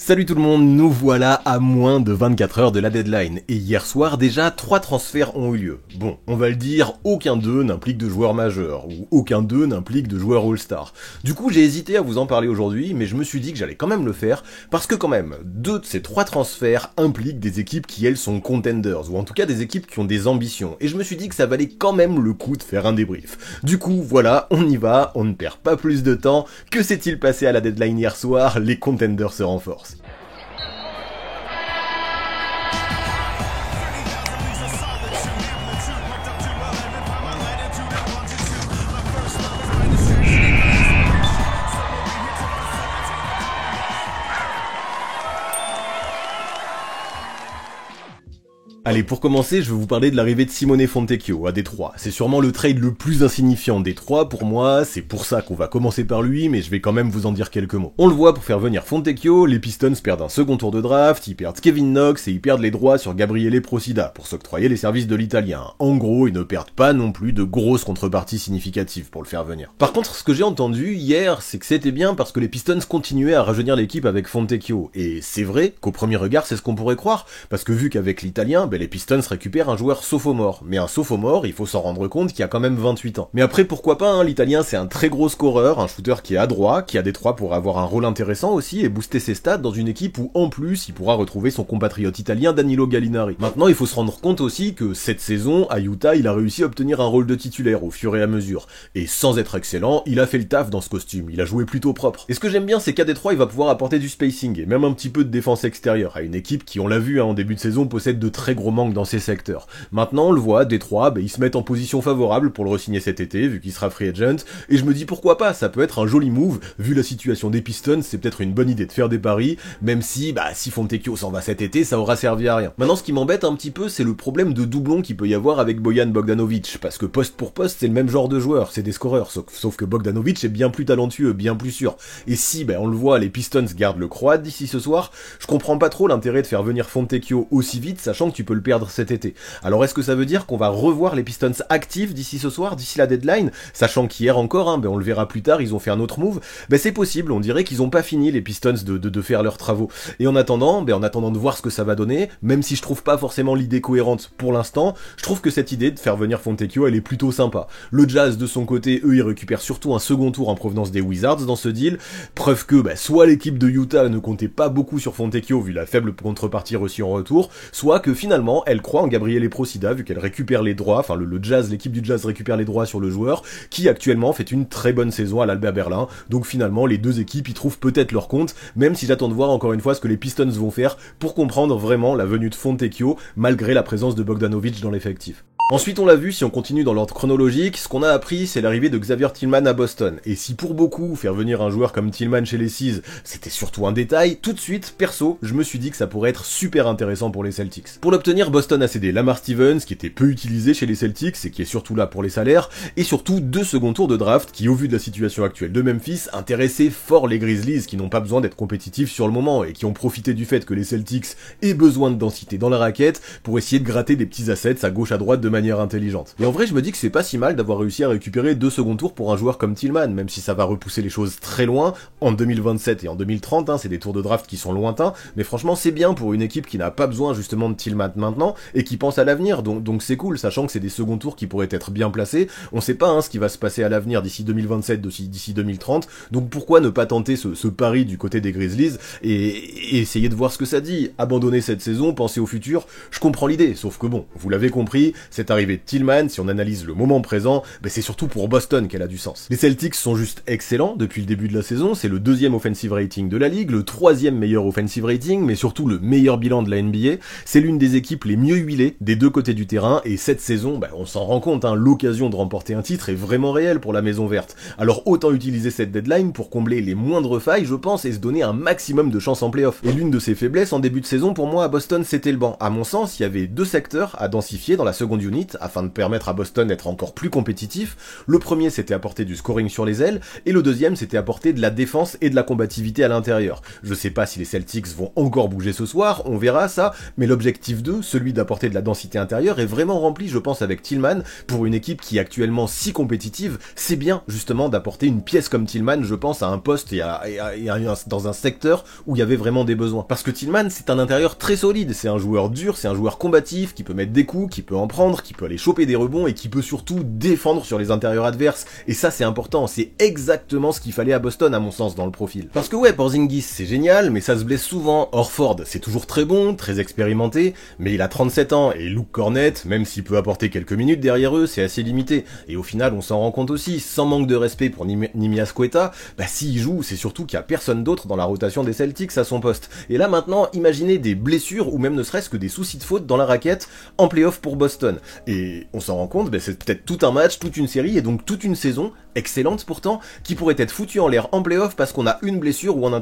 Salut tout le monde, nous voilà à moins de 24 heures de la deadline, et hier soir déjà 3 transferts ont eu lieu. Bon, on va le dire, aucun d'eux n'implique de joueurs majeurs, ou aucun d'eux n'implique de joueurs all-star. Du coup j'ai hésité à vous en parler aujourd'hui, mais je me suis dit que j'allais quand même le faire, parce que quand même, 2 de ces 3 transferts impliquent des équipes qui elles sont contenders, ou en tout cas des équipes qui ont des ambitions, et je me suis dit que ça valait quand même le coup de faire un débrief. Du coup voilà, on y va, on ne perd pas plus de temps. Que s'est-il passé à la deadline hier soir? Les contenders se renforcent. Allez, pour commencer, je vais vous parler de l'arrivée de Simone Fontecchio à Détroit. C'est sûrement le trade le plus insignifiant des 3 pour moi, c'est pour ça qu'on va commencer par lui, mais je vais quand même vous en dire quelques mots. On le voit, pour faire venir Fontecchio, les Pistons perdent un second tour de draft, ils perdent Kevin Knox et ils perdent les droits sur Gabriele Procida pour s'octroyer les services de l'Italien. En gros, ils ne perdent pas non plus de grosses contreparties significatives pour le faire venir. Par contre, ce que j'ai entendu hier, c'est que c'était bien parce que les Pistons continuaient à rajeunir l'équipe avec Fontecchio. Et c'est vrai qu'au premier regard, c'est ce qu'on pourrait croire, parce que vu qu'avec l'Italien, les Pistons récupèrent un joueur sophomore. Mais un sophomore, il faut s'en rendre compte qu'il a quand même 28 ans. Mais après, pourquoi pas, hein, l'Italien c'est un très gros scoreur, un shooter qui est adroit, qui a des 3 pour avoir un rôle intéressant aussi et booster ses stats dans une équipe où en plus il pourra retrouver son compatriote italien Danilo Gallinari. Maintenant, il faut se rendre compte aussi que cette saison, à Utah, il a réussi à obtenir un rôle de titulaire au fur et à mesure. Et sans être excellent, il a fait le taf dans ce costume, il a joué plutôt propre. Et ce que j'aime bien, c'est qu'à Détroit, il va pouvoir apporter du spacing et même un petit peu de défense extérieure à une équipe qui, on l'a vu en début de saison, possède de très gros manques dans ces secteurs. Maintenant, on le voit, Détroit, ils se mettent en position favorable pour le re-signer cet été, vu qu'il sera free agent, et je me dis pourquoi pas, ça peut être un joli move, vu la situation des Pistons, c'est peut-être une bonne idée de faire des paris, même si, si Fontecchio s'en va cet été, ça aura servi à rien. Maintenant, ce qui m'embête un petit peu, c'est le problème de doublon qu'il peut y avoir avec Bojan Bogdanovic, parce que poste pour poste, c'est le même genre de joueur, c'est des scoreurs, sauf que Bogdanovic est bien plus talentueux, bien plus sûr. Et si, on le voit, les Pistons gardent le Croate d'ici ce soir, je comprends pas trop l'intérêt de faire venir Fontecchio aussi vite, sachant que tu peux le perdre cet été. Alors est-ce que ça veut dire qu'on va revoir les Pistons actifs d'ici ce soir, d'ici la deadline, sachant qu'hier encore, on le verra plus tard, ils ont fait un autre move, c'est possible, on dirait qu'ils ont pas fini les Pistons de faire leurs travaux. Et en attendant de voir ce que ça va donner, même si je trouve pas forcément l'idée cohérente pour l'instant, je trouve que cette idée de faire venir Fontecchio, elle est plutôt sympa. Le Jazz de son côté, eux, ils récupèrent surtout un second tour en provenance des Wizards dans ce deal, preuve que soit l'équipe de Utah ne comptait pas beaucoup sur Fontecchio vu la faible contrepartie reçue en retour, soit que finalement elle croit en Gabriele Procida vu qu'elle récupère les droits, le Jazz, l'équipe du Jazz récupère les droits sur le joueur, qui actuellement fait une très bonne saison à l'Alba Berlin, donc finalement les deux équipes y trouvent peut-être leur compte, même si j'attends de voir encore une fois ce que les Pistons vont faire pour comprendre vraiment la venue de Fontecchio, malgré la présence de Bogdanovic dans l'effectif. Ensuite, on l'a vu, si on continue dans l'ordre chronologique, ce qu'on a appris, c'est l'arrivée de Xavier Tillman à Boston. Et si pour beaucoup, faire venir un joueur comme Tillman chez les Seas, c'était surtout un détail, tout de suite, perso, je me suis dit que ça pourrait être super intéressant pour les Celtics. Pour l'obtenir, Boston a cédé Lamar Stevens, qui était peu utilisé chez les Celtics et qui est surtout là pour les salaires, et surtout 2 seconds tours de draft qui, au vu de la situation actuelle de Memphis, intéressaient fort les Grizzlies, qui n'ont pas besoin d'être compétitifs sur le moment et qui ont profité du fait que les Celtics aient besoin de densité dans la raquette pour essayer de gratter des petits assets à gauche à droite de manière intelligente. Et en vrai, je me dis que c'est pas si mal d'avoir réussi à récupérer 2 seconds tours pour un joueur comme Tillman, même si ça va repousser les choses très loin, en 2027 et en 2030, c'est des tours de draft qui sont lointains, mais franchement c'est bien pour une équipe qui n'a pas besoin justement de Tillman maintenant, et qui pense à l'avenir, donc c'est cool, sachant que c'est des seconds tours qui pourraient être bien placés, on sait pas ce qui va se passer à l'avenir d'ici 2027, d'ici 2030, donc pourquoi ne pas tenter ce pari du côté des Grizzlies, et essayer de voir ce que ça dit, abandonner cette saison, penser au futur, je comprends l'idée, sauf que bon, vous l'avez compris, cette arrivée de Tillman, si on analyse le moment présent, c'est surtout pour Boston qu'elle a du sens. Les Celtics sont juste excellents depuis le début de la saison, c'est le 2e offensive rating de la ligue, le 3e meilleur offensive rating, mais surtout le meilleur bilan de la NBA, c'est l'une des équipes les mieux huilées des 2 côtés du terrain, et cette saison, on s'en rend compte, l'occasion de remporter un titre est vraiment réelle pour la Maison Verte. Alors autant utiliser cette deadline pour combler les moindres failles, je pense, et se donner un maximum de chance en play-off. Et l'une de ses faiblesses en début de saison, pour moi, à Boston, c'était le banc. À mon sens, il y avait 2 secteurs à densifier dans la seconde unit, limites afin de permettre à Boston d'être encore plus compétitif. Le premier, c'était apporter du scoring sur les ailes, et le deuxième, c'était apporter de la défense et de la combativité à l'intérieur. Je sais pas si les Celtics vont encore bouger ce soir, on verra ça, mais l'objectif 2, celui d'apporter de la densité intérieure, est vraiment rempli, je pense, avec Tillman. Pour une équipe qui est actuellement si compétitive, c'est bien justement d'apporter une pièce comme Tillman, je pense, à un poste et dans un secteur où il y avait vraiment des besoins. Parce que Tillman, c'est un intérieur très solide, c'est un joueur dur, c'est un joueur combatif, qui peut mettre des coups, qui peut en prendre, qui peut aller choper des rebonds et qui peut surtout défendre sur les intérieurs adverses. Et ça, c'est important, c'est exactement ce qu'il fallait à Boston, à mon sens, dans le profil. Parce que ouais, Porzingis, c'est génial, mais ça se blesse souvent. Horford, c'est toujours très bon, très expérimenté, mais il a 37 ans, et Luke Cornett, même s'il peut apporter quelques minutes derrière eux, c'est assez limité. Et au final, on s'en rend compte aussi, sans manque de respect pour Nimi Asqueta, bah s'il joue, c'est surtout qu'il y a personne d'autre dans la rotation des Celtics à son poste. Et là maintenant, imaginez des blessures ou même ne serait-ce que des soucis de faute dans la raquette en playoff pour Boston. Et on s'en rend compte, bah c'est peut-être tout un match, toute une série et donc toute une saison, excellente pourtant, qui pourrait être foutue en l'air en playoff parce qu'on a une blessure ou un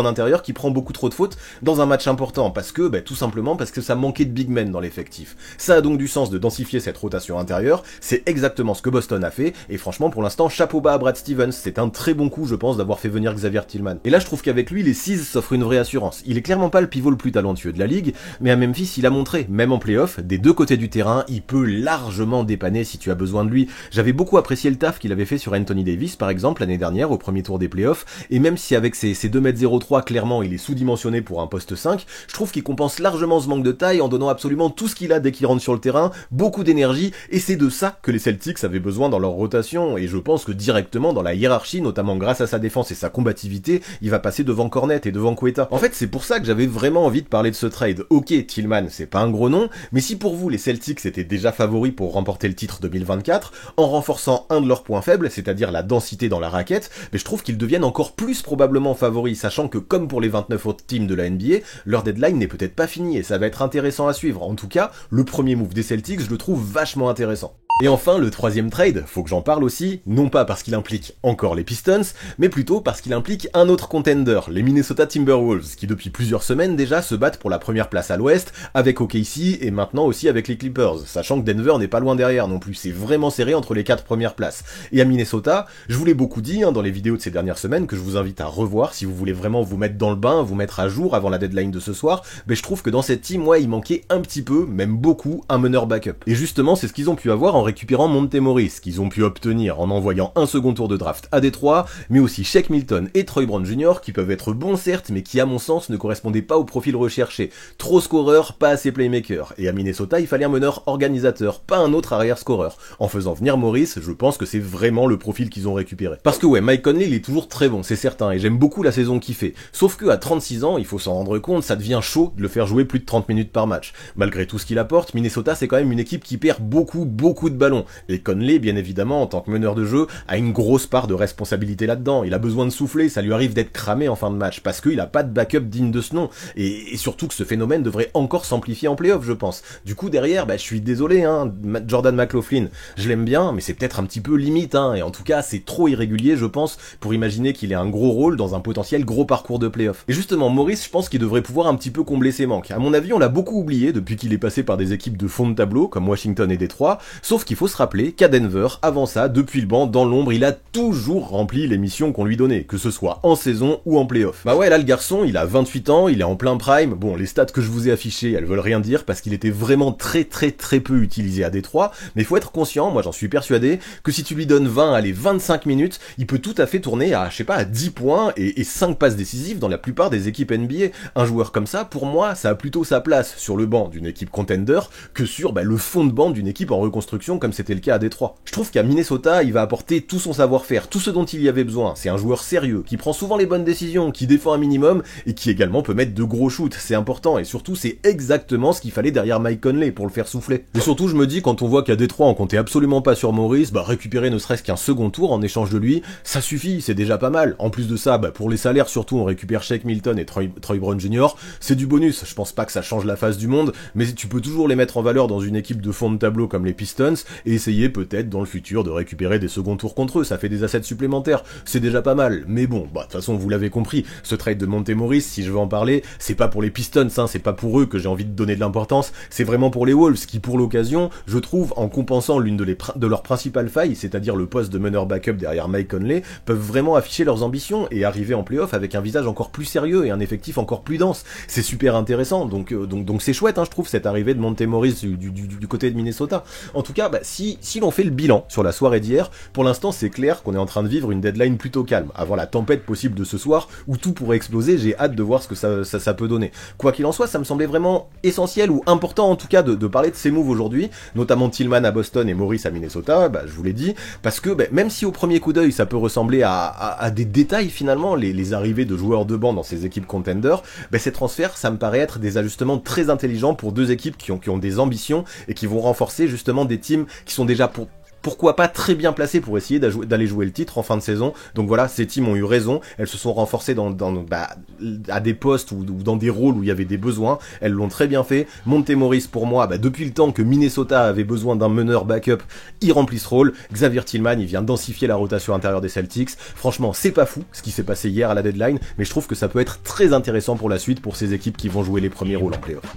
intérieur qui prend beaucoup trop de fautes dans un match important, parce que, bah, tout simplement parce que ça manquait de big men dans l'effectif. Ça a donc du sens de densifier cette rotation intérieure, c'est exactement ce que Boston a fait, et franchement pour l'instant chapeau bas à Brad Stevens, c'est un très bon coup je pense d'avoir fait venir Xavier Tillman. Et là je trouve qu'avec lui les Seas s'offrent une vraie assurance. Il est clairement pas le pivot le plus talentueux de la ligue, mais à Memphis il a montré, même en playoff, des deux côtés du terrain, il peut largement dépanner si tu as besoin de lui. J'avais beaucoup apprécié le taf qu'il avait fait sur Anthony Davis par exemple l'année dernière au premier tour des playoffs, et même si avec ses 2m03 clairement il est sous-dimensionné pour un poste 5, je trouve qu'il compense largement ce manque de taille en donnant absolument tout ce qu'il a dès qu'il rentre sur le terrain, beaucoup d'énergie, et c'est de ça que les Celtics avaient besoin dans leur rotation, et je pense que directement dans la hiérarchie, notamment grâce à sa défense et sa combativité, il va passer devant Cornette et devant Queta. En fait, c'est pour ça que j'avais vraiment envie de parler de ce trade. Ok, Tillman, c'est pas un gros nom, mais si pour vous les Celtics étaient déjà favoris pour remporter le titre 2024, en renforçant un de leurs points faibles, c'est-à-dire la densité dans la raquette, mais je trouve qu'ils deviennent encore plus probablement favoris, sachant que comme pour les 29 autres teams de la NBA, leur deadline n'est peut-être pas fini et ça va être intéressant à suivre. En tout cas, le premier move des Celtics, je le trouve vachement intéressant. Et enfin, le troisième trade, faut que j'en parle aussi, non pas parce qu'il implique encore les Pistons, mais plutôt parce qu'il implique un autre contender, les Minnesota Timberwolves, qui depuis plusieurs semaines déjà se battent pour la première place à l'ouest, avec OKC et maintenant aussi avec les Clippers, sachant que Denver n'est pas loin derrière non plus, c'est vraiment serré entre les 4 premières places. Et à Minnesota, je vous l'ai beaucoup dit dans les vidéos de ces dernières semaines, que je vous invite à revoir si vous voulez vraiment vous mettre dans le bain, vous mettre à jour avant la deadline de ce soir, mais je trouve que dans cette team, ouais, il manquait un petit peu, même beaucoup, un meneur backup. Et justement, c'est ce qu'ils ont pu avoir en récupérant Monte Morris, qu'ils ont pu obtenir en envoyant un second tour de draft à Détroit, mais aussi Shake Milton et Troy Brown Jr. qui peuvent être bons certes, mais qui à mon sens ne correspondaient pas au profil recherché. Trop scoreur, pas assez playmaker. Et à Minnesota, il fallait un meneur organisateur, pas un autre arrière scoreur. En faisant venir Morris, je pense que c'est vraiment le profil qu'ils ont récupéré. Parce que ouais, Mike Conley, il est toujours très bon, c'est certain, et j'aime beaucoup la saison qu'il fait. Sauf que à 36 ans, il faut s'en rendre compte, ça devient chaud de le faire jouer plus de 30 minutes par match. Malgré tout ce qu'il apporte, Minnesota c'est quand même une équipe qui perd beaucoup de ballons. Et Conley, bien évidemment, en tant que meneur de jeu, a une grosse part de responsabilité là-dedans. Il a besoin de souffler, ça lui arrive d'être cramé en fin de match, parce qu'il a pas de backup digne de ce nom. Et surtout que ce phénomène devrait encore s'amplifier en playoff, je pense. Du coup, derrière, je suis désolé, Jordan McLaughlin, je l'aime bien, mais c'est peut-être un petit peu limite, et en tout cas, c'est trop irrégulier, je pense, pour imaginer qu'il ait un gros rôle dans un potentiel gros parcours de playoff. Et justement, Morris, je pense qu'il devrait pouvoir un petit peu combler ses manques. À mon avis, on l'a beaucoup oublié depuis qu'il est passé par des équipes de fond de tableau, comme Washington et Détroit, sauf qu'il faut se rappeler qu'à Denver, avant ça, depuis le banc, dans l'ombre, il a toujours rempli les missions qu'on lui donnait, que ce soit en saison ou en playoff. Bah ouais, là, le garçon, il a 28 ans, il est en plein prime. Bon, les stats que je vous ai affichées, elles veulent rien dire parce qu'il était vraiment très peu utilisé à Détroit, mais faut être conscient, moi j'en suis persuadé, que si tu lui donnes 20, allez, 25 minutes, il peut tout à fait tourner à, à 10 points et 5 passes décisives dans la plupart des équipes NBA. Un joueur comme ça, pour moi, ça a plutôt sa place sur le banc d'une équipe contender que sur le fond de banc d'une équipe en reconstruction comme c'était le cas à Détroit. Je trouve qu'à Minnesota, il va apporter tout son savoir-faire, tout ce dont il y avait besoin. C'est un joueur sérieux, qui prend souvent les bonnes décisions, qui défend un minimum, et qui également peut mettre de gros shoots. C'est important, et surtout, c'est exactement ce qu'il fallait derrière Mike Conley pour le faire souffler. Et surtout, je me dis, quand on voit qu'à Détroit, on comptait absolument pas sur Morris, récupérer ne serait-ce qu'un second tour en échange de lui, ça suffit, c'est déjà pas mal. En plus de ça, pour les salaires, surtout, on récupère Shake Milton et Troy Brown Jr. C'est du bonus. Je pense pas que ça change la face du monde, mais tu peux toujours les mettre en valeur dans une équipe de fond de tableau comme les Pistons, et essayer peut-être dans le futur de récupérer des seconds tours contre eux, ça fait des assets supplémentaires, c'est déjà pas mal, mais bon, bah de toute façon vous l'avez compris, ce trade de Monte Morris, si je veux en parler, c'est pas pour les Pistons, hein, c'est pas pour eux que j'ai envie de donner de l'importance, c'est vraiment pour les Wolves, qui pour l'occasion, je trouve, en compensant l'une de leurs principales failles, c'est-à-dire le poste de meneur backup derrière Mike Conley, peuvent vraiment afficher leurs ambitions et arriver en playoff avec un visage encore plus sérieux et un effectif encore plus dense. C'est super intéressant, donc c'est chouette, hein, je trouve, cette arrivée de Monte Morris du côté de Minnesota. En tout cas, bah, si l'on fait le bilan sur la soirée d'hier, pour l'instant c'est clair qu'on est en train de vivre une deadline plutôt calme, avant la tempête possible de ce soir, où tout pourrait exploser. J'ai hâte de voir ce que ça peut donner. Quoi qu'il en soit, ça me semblait vraiment essentiel, ou important en tout cas, de parler de ces moves aujourd'hui, notamment Tillman à Boston et Morris à Minnesota, bah, je vous l'ai dit, parce que bah, même si au premier coup d'œil ça peut ressembler à des détails finalement, les arrivées de joueurs de banc dans ces équipes contenders, bah, ces transferts, ça me paraît être des ajustements très intelligents pour deux équipes qui ont des ambitions et qui vont renforcer justement des teams qui sont déjà pourquoi pas très bien placées pour essayer d'aller jouer le titre en fin de saison. Donc voilà, ces teams ont eu raison, elles se sont renforcées à des postes ou dans des rôles où il y avait des besoins, elles l'ont très bien fait. Monte Morris, pour moi, depuis le temps que Minnesota avait besoin d'un meneur backup, il remplit ce rôle. Xavier Tillman, il vient densifier la rotation intérieure des Celtics. Franchement, c'est pas fou ce qui s'est passé hier à la deadline, mais je trouve que ça peut être très intéressant pour la suite pour ces équipes qui vont jouer les premiers rôles en playoff.